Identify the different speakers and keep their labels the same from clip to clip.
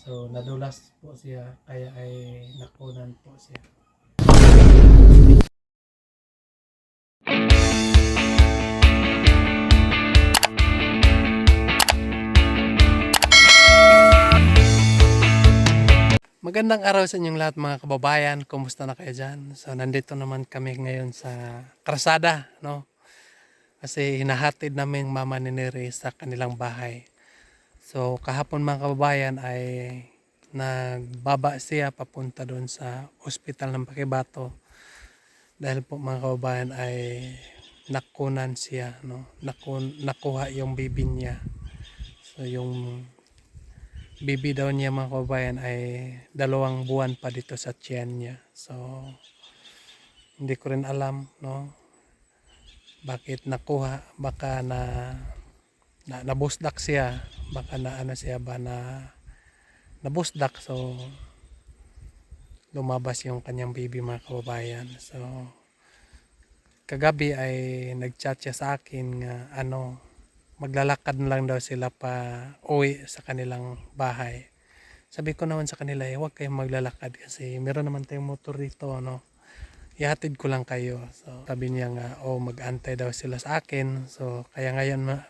Speaker 1: So nadulas po siya kaya ay nakunan po siya. Magandang araw sa inyong lahat mga kababayan. Kumusta na kayo dyan? So nandito naman kami ngayon sa Karsada, no? Kasi hinahatid namin mama ni Neri sa kanilang bahay. So kahapon mga kababayan ay nagbaba siya papunta doon sa ospital ng Pakibato. Dahil po mga kababayan ay nakunan siya, no? Nakuha yung baby niya. So yung baby daw niya mga kababayan ay 2 buwan pa dito sa tiyan niya. So hindi ko rin alam, no, bakit nakuha. Baka nabusdak siya, baka na ano siya ba na nabusdak, so lumabas yung kanyang baby mga kababayan. So kagabi ay nagchat siya sa akin nga maglalakad na lang daw sila pa uwi sa kanilang bahay. Sabi ko naman sa kanila, huwag kayong maglalakad kasi meron naman tayong motor dito, no? Ihatid ko lang kayo. So sabi niya nga, mag-antay daw sila sa akin. So kaya ngayon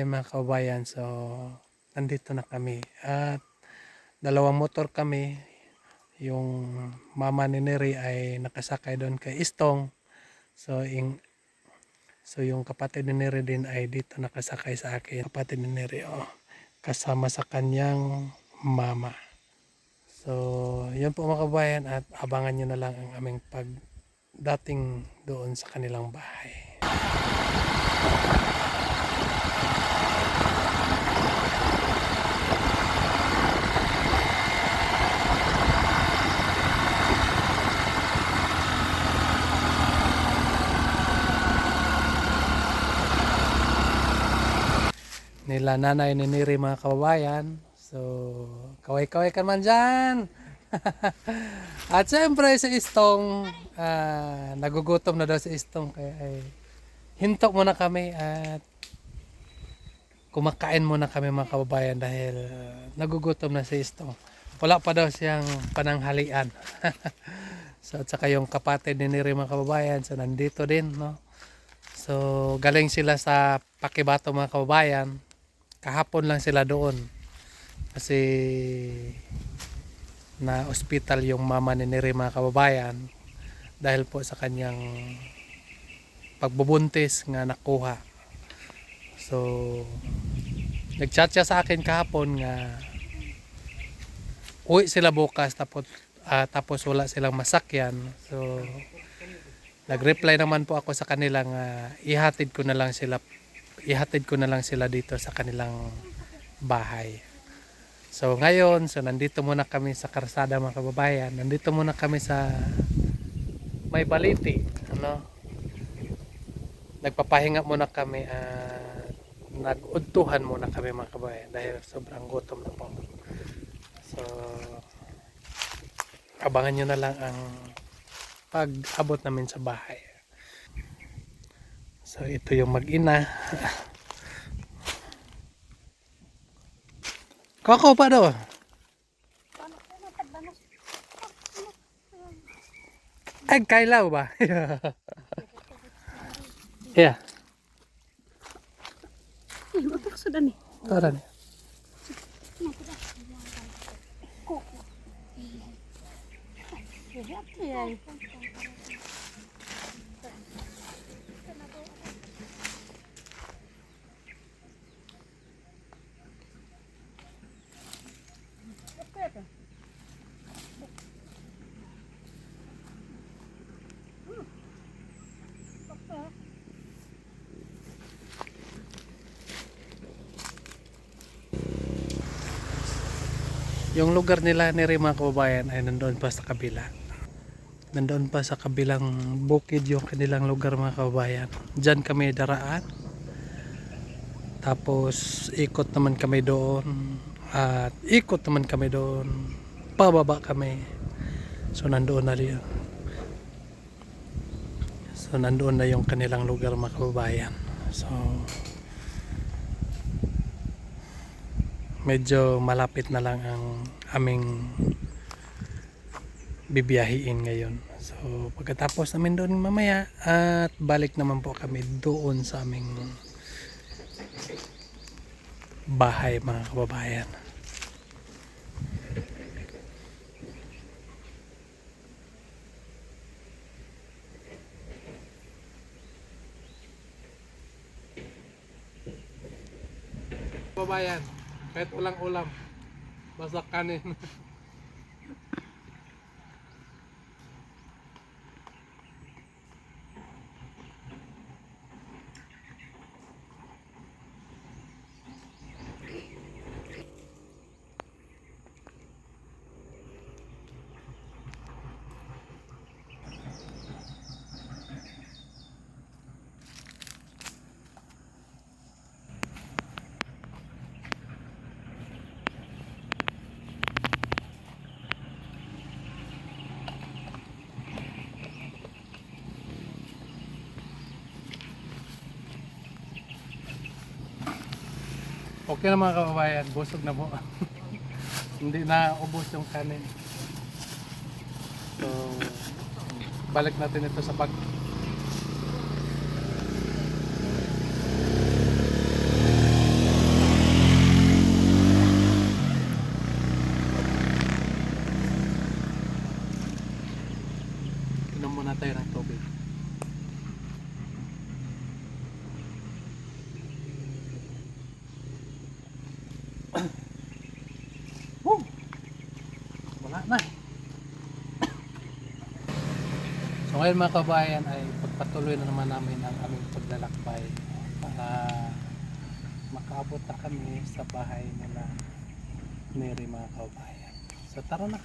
Speaker 1: mga kababayan, so nandito na kami. At 2 motor kami. Yung mama ni Neri ay nakasakay doon kay Istong. So yung kapatid ni Neri din ay dito nakasakay sa akin. Kapatid ni Neri, kasama sa kanyang mama. So, yun po mga kabayan, at abangan nyo na lang ang aming pagdating doon sa kanilang bahay. Nila nanay ni Neri mga kababayan. So, kaway-kaway ka man dyan. At siyempre si Istong, nagugutom na daw si Istong, kaya ay hintok muna kami at kumakain muna kami mga kababayan dahil nagugutom na si Istong. Wala pa daw siyang pananghalian. So, at saka yung kapatid ni Neri mga kababayan, so nandito din, no? So, galing sila sa Pakibato mga kababayan. Kahapon lang sila doon kasi na ospital yung mama ni Neri mga kababayan dahil po sa kanyang pagbubuntis nga nakuha. So nagchat siya sa akin kahapon nga uwi sila bukas tapos wala silang masakyan. So nag-reply naman po ako sa kanila nga ihatid ko na lang sila dito sa kanilang bahay. So ngayon, nandito muna kami sa Karsada mga kababayan. Nandito muna kami sa May Baliti, ano? Nagpapahinga muna kami at nag-udtuhan muna kami mga kababayan dahil sobrang gutom na po. So abangan nyo na lang ang pag-abot namin sa bahay. So ito yung mag-ina. Kako pa daw. Ay, kailaw ba? Yeah.
Speaker 2: Mataksa ni.
Speaker 1: Tara ni. Yung lugar nila ni mga kababayan ay nandoon pa sa kabila. Nandoon pa sa kabilang bukid yung kanilang lugar mga kababayan. Diyan kami daraan. Tapos ikot naman kami doon. At ikot naman kami doon. Pababa kami. So nandoon na rin. So nandoon na yung kanilang lugar mga kababayan. So medyo malapit na lang ang aming bibiyahiin ngayon. So pagkatapos namin doon mamaya at balik naman po kami doon sa aming bahay mga kababayan. Kababayan, kahit ulang-ulam, basta kanin. Okay na mga kababayan, busog na po. Hindi na ubos yung kanin. So, balik natin ito sa bag. Inom muna tayo ng tubig. Wala na. So ngayon mga kabayan ay pagpatuloy na naman namin ang aming paglalakbay para makaabot na kami sa bahay nila Mary mga kabayan. So tara na.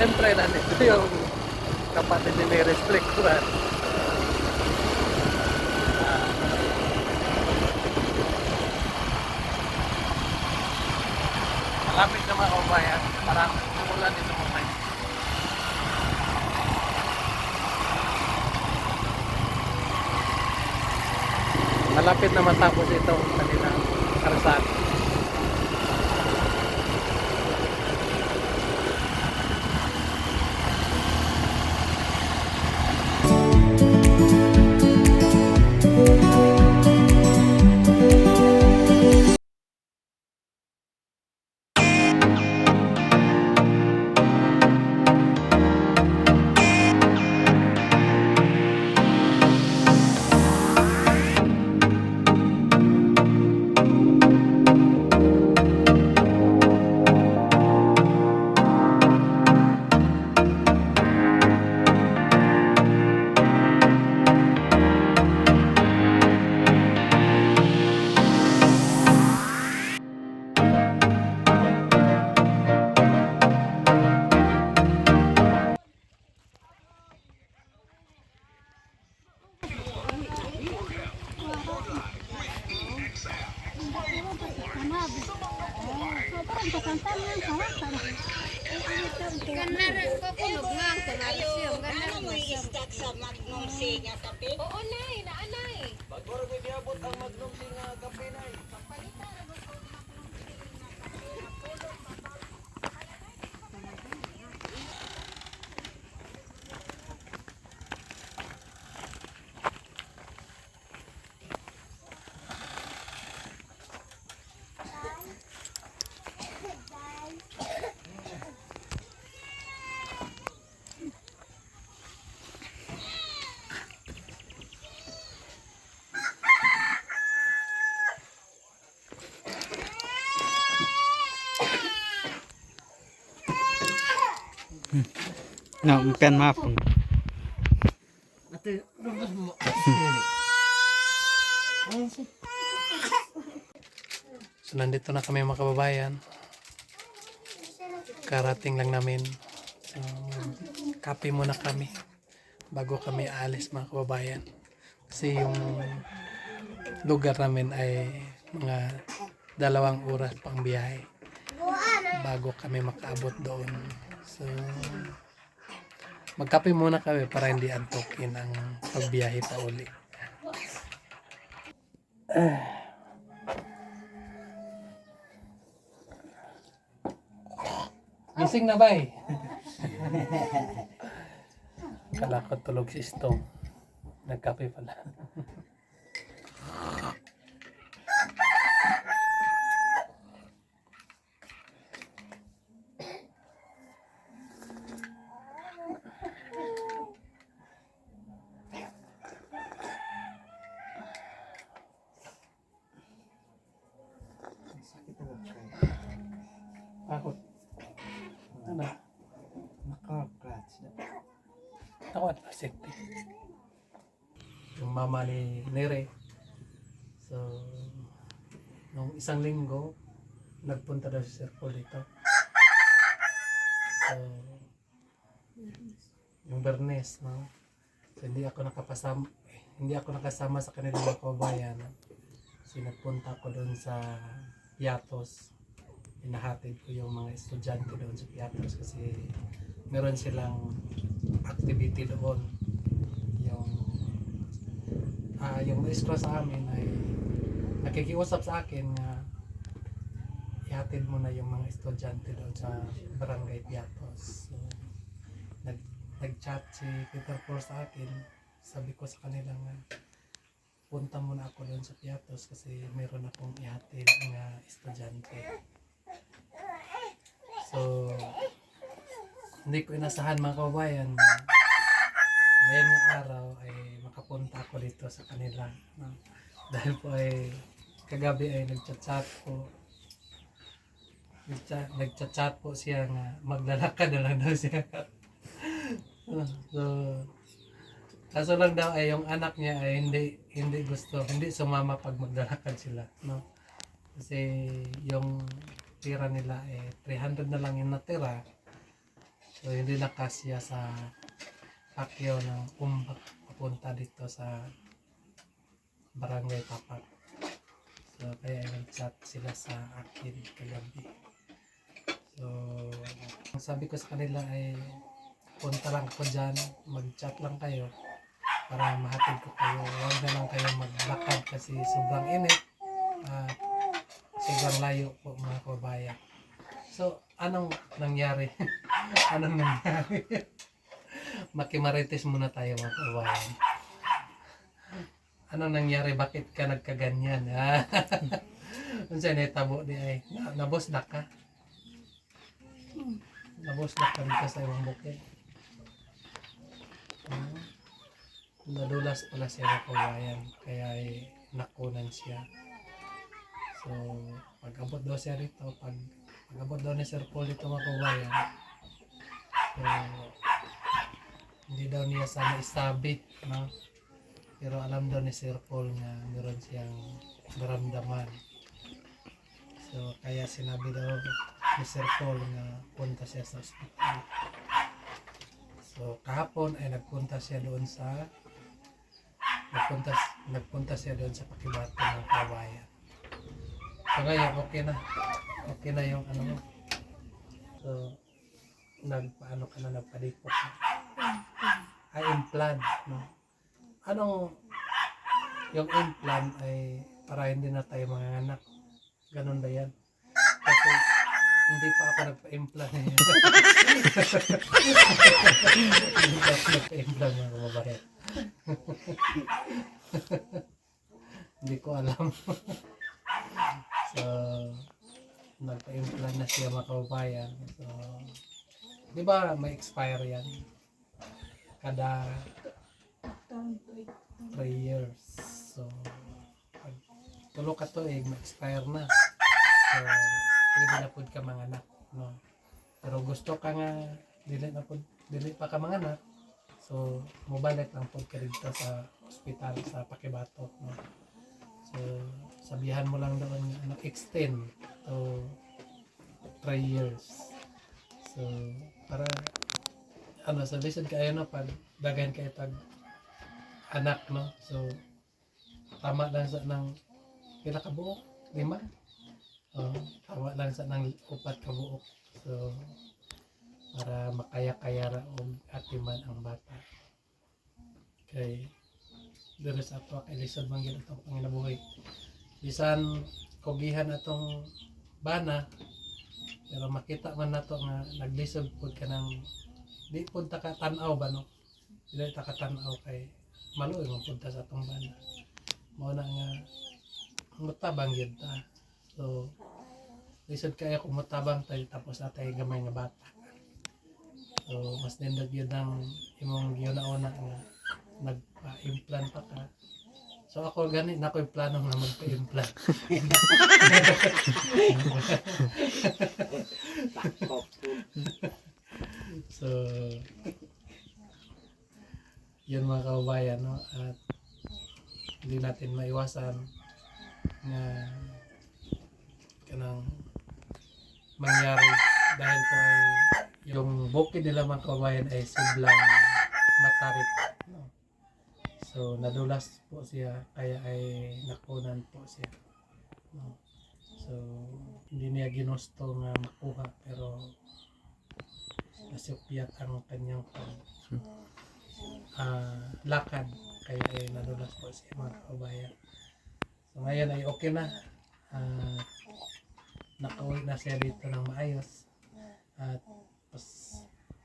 Speaker 1: Siyempre, nandito yung kapatid ni Mary Strictran. Malapit na mga kabayan, parang umulan dito mga kayo. Malapit na matapos ito kanilang karsada.
Speaker 2: Oo, nay, naanay.
Speaker 3: No, pen mapon.
Speaker 1: So nandito na kami mga kababayan. Karating lang namin. So kape muna kami bago kami aalis mga kababayan. Kasi yung lugar namin ay mga 2 oras pang biyahe bago kami makaabot doon. So magkape muna kami para hindi antukin ang pagbiyahe pa uli. Gising na ba eh? Kala ko tulog si Stong. Nagkape pala. Bakit? Ano?
Speaker 3: Naka-clutch.
Speaker 1: Ako at safety. Yung mama ni Nere. So, nung isang linggo, nagpunta daw si Sir Paul dito. So, yung Bernes, no? So, hindi ako nakasama sa kanilang mga kababayan. Kasi nagpunta ako doon sa Piatos. Inahatid ko yung mga estudyante doon sa Piatos kasi meron silang activity doon. Yung maestro sa amin ay nakikiusap sa akin na ihatid mo na yung mga estudyante doon sa Barangay Piatos. So, nag-chat si Peter Paul sa akin. Sabi ko sa kanila nga punta muna ako doon sa Piatos kasi meron akong ihatid mga estudyante. So, hindi ko inasahan mga kababayan na ngayon ng araw ay makapunta ako dito sa kanila. No? Dahil po ay kagabi ay nagchat-chat po siya nga maglalakad na lang daw siya. So, kaso lang daw ay yung anak niya ay hindi sumama pag maglalakad sila. No? Kasi yung tira nila eh 300 na lang yung natira. So hindi na kasya sa pakyo ng umbak papunta dito sa Barangay Tapak. So kaya nag-chat sila sa akin kagabi. So ang sabi ko sa kanila ay punta lang ako dyan, mag-chat lang kayo para mahatid ko kayo. Huwag na lang kayo maglakad kasi sobrang init at sobrang layo po mga kababayan. So anong nangyari? Anong nangyari? Makimarites muna tayo mga kababayan. Anong nangyari? Bakit ka nagkaganyan? Unsa na tabo di ay nabos na ka? Nabos na ka dito sa ibang bukid. Nadulas pala siya mga kababayan kaya ay nakunan siya. So pag abot daw siya rito, pag abot daw ni Sir Paul dito mga kababayan, so hindi daw niya sana isabi, no? Pero alam daw ni Sir Paul nga meron siyang naramdaman. So kaya sinabi daw ni Sir Paul nga punta siya sa ospital. So kahapon ay nagpunta siya doon sa Pakibata ng kabayan. So ngayon okay na. Okay na yung ano mo. So, nagpaano ka na, nagpadipot ka. Ay, implant, no? Anong, yung implant ay para hindi na tayo manganganak. Ganun ba yan? Kasi, hindi pa ako nagpa-implant eh. Hindi pa ako nagpa-implant mga kababayan. Hindi ko alam. So, nagpa-implant na siya mga kababayan. So, di ba may expire yan? Kada 3 years. So, pag tulo ka to ma-expire na. So, pwede na po ka manganak. No? Pero gusto ka nga, dili pa ka manganak. So, mobalik lang po ka dito sa ospital, sa Pakibato. No? So, sabihan mo lang doon extend to 3 years. So, para sa lisod kayo no, pag daghan kayo tag anak no. So, tama lang sa ng pila ka buok? 5? Tama lang sa ng 4 ka buok. So, para makaya-kaya ra og atiman ang bata. Kay dere sa ato kay lisod man gyud atong panginabuhi. Bisan kogihan atong bana, pero makita man nato nga naglisod pud ka ng di pud ta ka tan-aw ba no? Dili ta ka tan-aw kay maluoy man pud ta sa atong bana. Mao na nga mutabang gyud ta. So lisod kaya kung mutabang tayo tapos atay gamay nga bata. So mas nindot gyud ang imong giuna-una nga nagpa-implant pa ka. So ako gani na ko'y plano nga magpa-implant. So yun mga kababayan no, at hindi natin maiwasan na kanang mangyari dahil po ay yung bukid nila mga kababayan ay sublang matarik no? So nadulas po siya kaya ay nakunan po siya no? So hindi niya ginusto nga makuha pero nasupyat ang kanyang lakad kaya ay nadulas po siya mga kababayan. So ngayon ay okay na, nakauwi na siya dito ng maayos at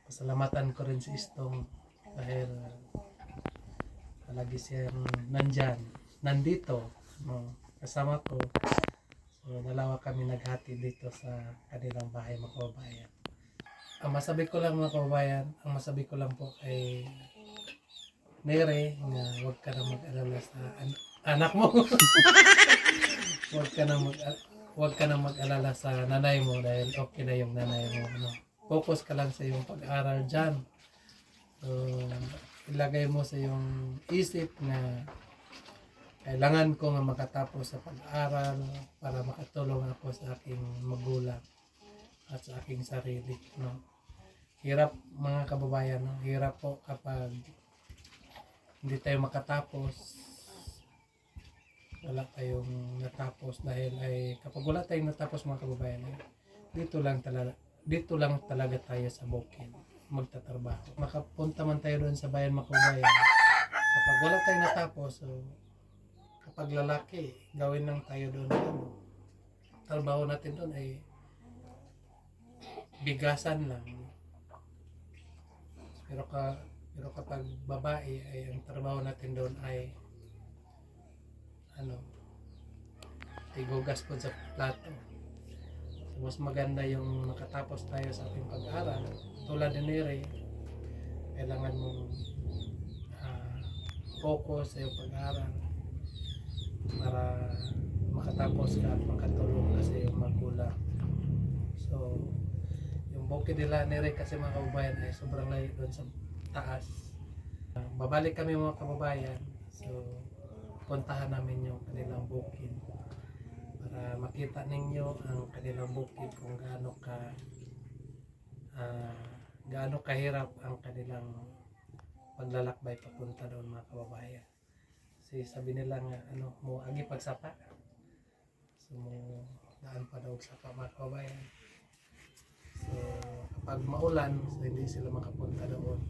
Speaker 1: pasalamatan ko rin si Istong dahil palagi siyang nandito no, kasama ko. So dalawa kami naghati dito sa kanilang bahay mga kababayan. Ang masabi ko lang mga kababayan, ang masabi ko lang po ay Nere nga huwag ka na mag-alala sa anak mo. Huwag ka na mag-alala sa nanay mo dahil okay na yung nanay mo. No? Focus ka lang sa iyong pag-aaral dyan. So, ilagay mo sa iyong isip na kailangan ko nga makatapos sa pag-aaral para makatulong ako sa aking magulang at sa aking sarili. No? Hirap mga kababayan, no? Hirap po kapag hindi tayo makatapos, wala tayong natapos dahil ay kapag wala tayong natapos mga kababayan, dito lang talaga tayo sa bukid magtatrabaho. Makapunta man tayo doon sa bayan mga kababayan, kapag wala tayong natapos, so kapag lalaki, gawin lang tayo doon. Trabaho natin doon ay bigasan lang. Pero kapag babae ay ang trabaho natin doon ay tigugas po sa plato. So, mas maganda yung makatapos tayo sa ating pag-aaral. Tulad ni Nere, kailangan mong focus sa iyong pag-aaral para makatapos ka at makatulong ka sa iyong magulang. So, yung bukid nila Nere kasi mga kababayan ay sobrang layo doon sa taas. Babalik kami mga kababayan, so puntahan namin yung kanilang bukid para makita ninyo ang kanilang bukid kung gaano kahirap ang kanilang paglalakbay papunta doon mga kababayan. Kasi sabi nila nga mo agi pagsapa, so daan pa daw sa mga kababayan. So kapag maulan, so hindi sila makapunta doon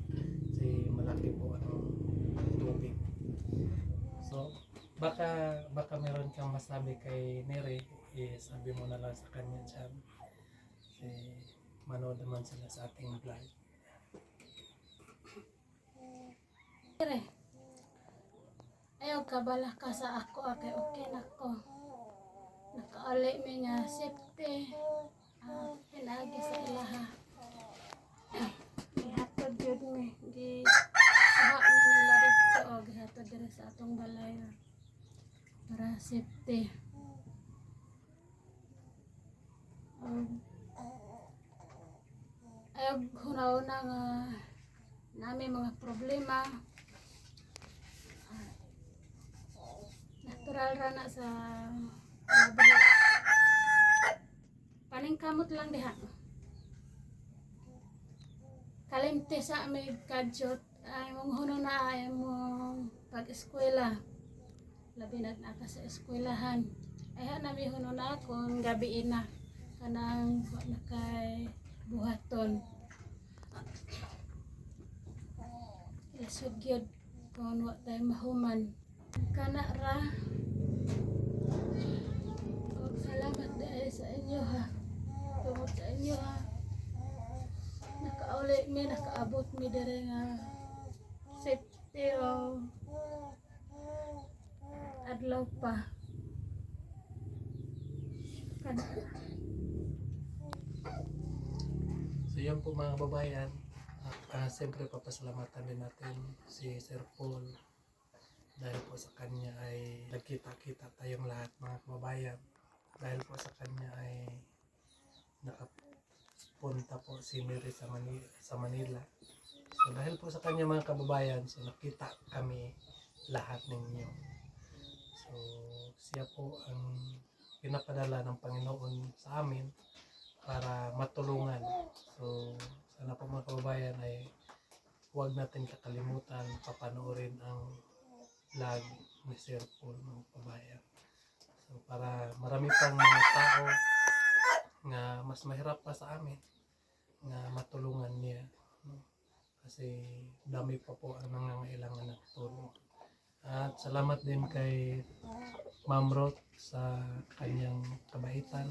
Speaker 1: kasi malaki po ang tubig. So baka meron kang masabi kay Neri, sabi mo na lang sa kanya dyan. Kasi manood naman sila sa ating vlog.
Speaker 4: Dire. Ayaw kabala ka sa ako, kay okay na ko. Nakauli mi nga safety. Pinagi sa ilaha. Gihatod yun mi. Gisaha na nila dito o gihatod dire sa atong balay para safety. Ayaw hunaw-una nga namin mga problema. Natural ra na sa paningkamot lang diha. Kalimti sa may kadyot ay mong huno na ay mong pag-eskwela. Labi na naka sa eskwelahan. Ay nami huno na kung gabi na kanang na kay buhaton. Lisod gyud kung wa tay mahuman. Kana ra. Salamat dahil sa inyo ha. Tungod sa inyo ha. Nakauli mi, nakaabot mi dire nga safety o adlaw pa. Kana.
Speaker 1: So yun po mga kababayan. At siyempre papasalamatan din natin si Sir Paul dahil po sa kanya ay nagkita-kita tayong lahat mga kababayan. Dahil po sa kanya ay nakapunta po si Mary sa Manila. So dahil po sa kanya mga kababayan, so nakita kami lahat ninyo. So siya po ang pinapadala ng Panginoon sa amin para matulungan. So sana po mga kababayan ay huwag natin kakalimutan papanoorin ang vlog ni Sir Paul mga kababayan. So para marami pang mga tao nga mas mahirap pa sa amin nga matulungan niya, no? Kasi dami pa po ang nangangailangan ng tulong. At salamat din kay Ma'am Ruth sa kanyang kabaitan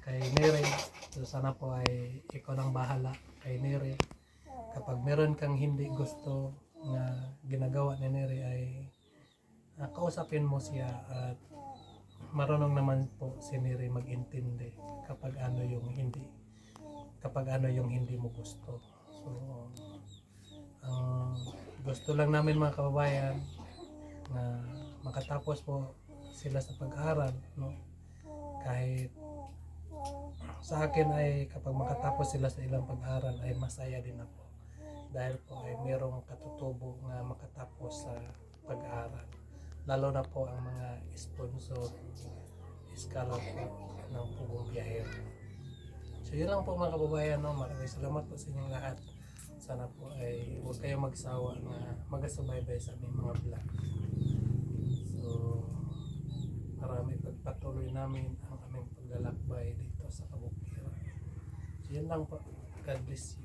Speaker 1: kay Nere. So sana po ay ikaw nang bahala kay Nere. Kapag meron kang hindi gusto na ginagawa ni Nere ay kausapin mo siya at marunong naman po si Nere mag-intindi kapag ano yung hindi mo gusto. So gusto lang namin mga kababayan na makatapos po sila sa pag-aaral, no? Kahit sa akin ay kapag makatapos sila sa ilang pag-aaral ay masaya din ako dahil po ay merong katutubo nga makatapos sa pag-aaral, lalo na po ang mga sponsor iskala po ng Pugong Biyahero. So yun lang po mga kababayan, no? Maraming salamat po sa inyong lahat. Sana po ay huwag kayong magsawa na magasubaybay sa aming mga vlog. So marami pagpatuloy namin ang aming paglalakbay dito sa Kabukira. So yun lang po. God bless you.